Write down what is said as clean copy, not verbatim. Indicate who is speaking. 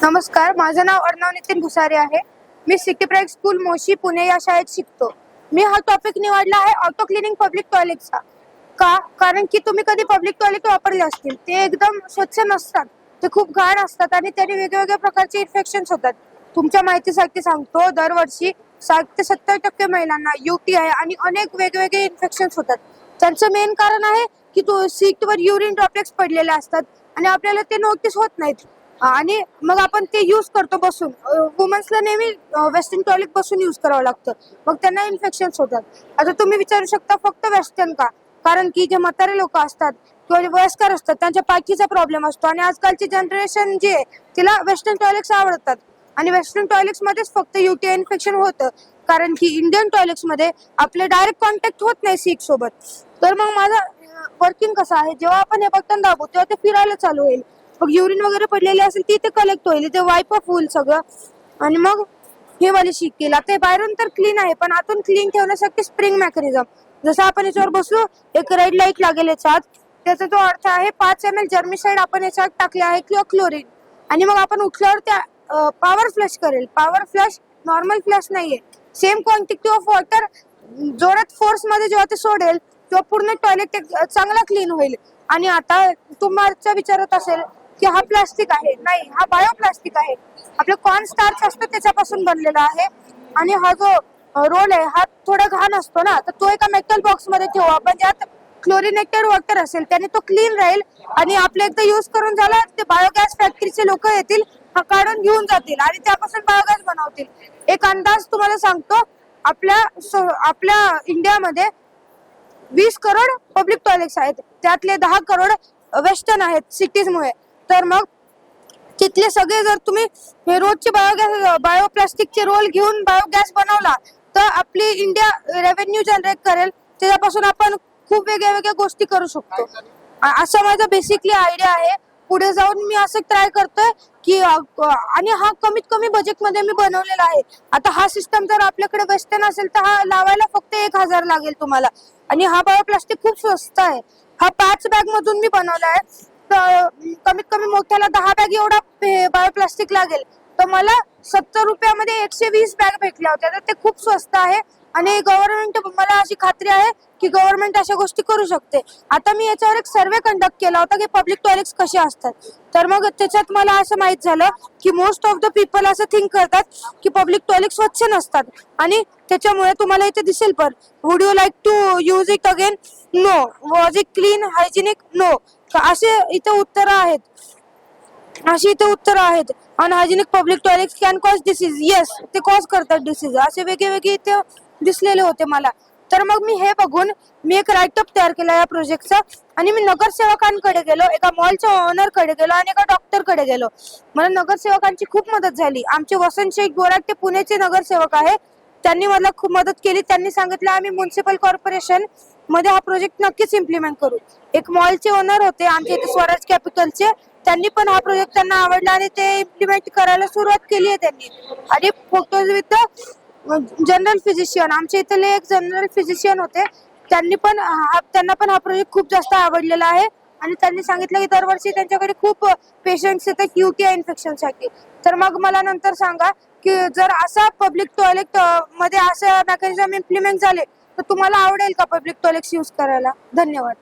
Speaker 1: नमस्कार, माझं नाव अर्णव नितीन भुसारे आहे. मी city pride school Moshi Pune या शाळेत शिकतो. मी हा टॉपिक निवडला आहे ऑटो क्लिनिंग पब्लिक टॉयलेटचा. कारण की तुम्ही कधी पब्लिक टॉयलेट वापरले असतील. ते एकदम स्वच्छ नसतात, ते खूप घाण असतात आणि त्याने वेगवेगळ्या प्रकारचे इन्फेक्शन्स होतात. तुमच्या माहितीसाठी सांगतो, दरवर्षी 60 ते 70% महिलांना UTI आणि अनेक वेगवेगळे इन्फेक्शन्स होतात. त्यांचं मेन कारण आहे की सीटवर युरिन ड्रॉपलेट्स पडलेले असतात आणि आपल्याला ते नोटीस होत नाहीत. आणि मग आपण ते यूज करतो बसून. वुमन्सला नेहमी वेस्टर्न टॉयलेट बसून यूज करावं लागतं, मग त्यांना इन्फेक्शन्स होतात. आता तुम्ही विचारू शकता फक्त वेस्टर्न का? कारण की जे म्हातारे लोक असतात किंवा वयस्कर असतात त्यांच्या पाठीचा प्रॉब्लेम असतो आणि आजकालची जनरेशन जी आहे तिला वेस्टर्न टॉयलेट्स आवडतात आणि वेस्टर्न टॉयलेट्स मध्येच फक्त UTI इन्फेक्शन होतं. कारण की इंडियन टॉयलेट्स मध्ये आपले डायरेक्ट कॉन्टॅक्ट होत नाही सीट सोबत. तर मग माझं वर्किंग कसं आहे, जेव्हा आपण हे बटन दाबू तेव्हा ते फिरायला चालू होईल. मग युरिन वगैरे पडलेली असेल ती ते कलेक्ट होईल, ते वाईप ऑफ होईल सगळं आणि मग हे वाली शीट केला. ते बाहेरून तर क्लीन आहे पण आतून क्लीन ठेवण्यासाठी स्प्रिंग मेकॅनिझम. जसं आपण याच्यावर बसलो, एक रेड लाईट लागेल याच्यात, त्याचा जो अर्थ आहे 5 ml जर्मिसाइड आपण याच्यात टाकले आहे किंवा क्लोरीन, आणि मग आपण उठल्यावर त्या पॉवर फ्लश करेल. पॉवर फ्लश नॉर्मल फ्लश नाहीये. सेम क्वांटिटी ऑफ वॉटर जोरात फोर्स मध्ये जेव्हा ते सोडेल तेव्हा पूर्ण टॉयलेट चांगला क्लीन होईल. आणि आता तुम्हाला विचारत असेल की हा प्लास्टिक आहे, नाही, हा बायोप्लास्टिक आहे. आपलं कॉर्न स्टार्च असतं त्याच्यापासून बनलेला आहे आणि हा जो रोल आहे हा थोडा घाण असतो ना, तर तो एका मेटल बॉक्स मध्ये ठेवू आपण, ज्यात क्लोरिनेटेड वॉटर असेल, त्याने तो क्लीन राहील. आणि आपल्या एकदा युज करून झाला ते बायोगॅस फॅक्टरीचे लोक येतील, हा काढून घेऊन जातील आणि त्यापासून बायोगॅस बनवतील. एक अंदाज तुम्हाला सांगतो, आपल्या इंडियामध्ये 20 करोड पब्लिक टॉयलेट्स आहेत, त्यातले 10 करोड वेस्टर्न आहेत सिटीजमुळे. तर मग तिथले सगळे जर तुम्ही हे रोजचे बायोप्लास्टिकचे रोल घेऊन बायोगॅस बनवला तर आपली इंडिया रेव्हेन्यू जनरेट करेल. त्याच्यापासून आपण खूप वेगळ्या गोष्टी करू शकतो. असं माझं बेसिकली आयडिया आहे. पुढे जाऊन मी असं ट्राय करतोय की आणि हा कमीत कमी बजेटमध्ये मी बनवलेला आहे. आता हा सिस्टम जर आपल्याकडे वेस्टर्न असेल तर हा लावायला फक्त 1000 लागेल तुम्हाला, आणि हा बायोप्लास्टिक खूप स्वस्त आहे. हा 5 बॅग मधून मी बनवला आहे. कमीत कमी मोठ्याला 10 बॅग एवढा बायोप्लास्टिक लागेल. तर मला 70 रुपयामध्ये 120 बॅग भेटल्या होत्या. तर ते खूप स्वस्त आहे आणि गव्हर्नमेंट, मला अशी खात्री आहे की गव्हर्नमेंट अशा गोष्टी करू शकते. आता मी याच्यावर एक सर्वे कंडक्ट केला होता की पब्लिक टॉयलेट्स कसे असतात. तर मग त्याच्यात मला असं माहित झालं की मोस्ट ऑफ द पीपल असं थिंक करतात की पब्लिक टॉयलेट स्वच्छ नसतात आणि त्याच्यामुळे तुम्हाला इथे दिसेल पण, would you like to use it again? No. Was it clean, hygienic? No. असे इथे उत्तर आहेत. Unhygienic public toilets can cause disease. Yes, ते कॉज करतात डिसीज. असे वेगळे इथे दिसलेले होते मला. तर मग मी हे बघून मी एक राईटअप तयार केला या प्रोजेक्टचा आणि मी नगरसेवकांकडे गेलो, एका मॉलच्या ओनरकडे गेलो आणि एका डॉक्टरकडे गेलो. मला नगरसेवकांची खूप मदत झाली. आमचे वसंत शेख गोराट ते पुण्याचे नगरसेवक आहे, त्यांनी मला खूप मदत केली. त्यांनी सांगितलं आम्ही म्युन्सिपल कॉर्पोरेशन मध्ये हा प्रोजेक्ट नक्कीच इम्प्लिमेंट करू. एक मॉलचे ओनर होते आमच्या इथे स्वराज कॅपिटलचे, त्यांनी पण हा प्रोजेक्ट त्यांना आवडला आणि ते इम्प्लिमेंट करायला सुरुवात केली आहे त्यांनी. आणि फोटोज विथ जनरल फिजिशियन, आमच्या इथले एक जनरल फिजिशियन होते, त्यांना पण हा प्रोजेक्ट खूप जास्त आवडलेला आहे आणि त्यांनी सांगितलं की दरवर्षी त्यांच्याकडे खूप पेशंट्स येतात UTI इन्फेक्शन साठी. तर मग मला नंतर सांगा की जर असा पब्लिक टॉयलेट मध्ये असं मेकॅनिझम इम्प्लिमेंट झाले तर तुम्हाला आवडेल का पब्लिक टॉयलेट्स यूज करायला? धन्यवाद.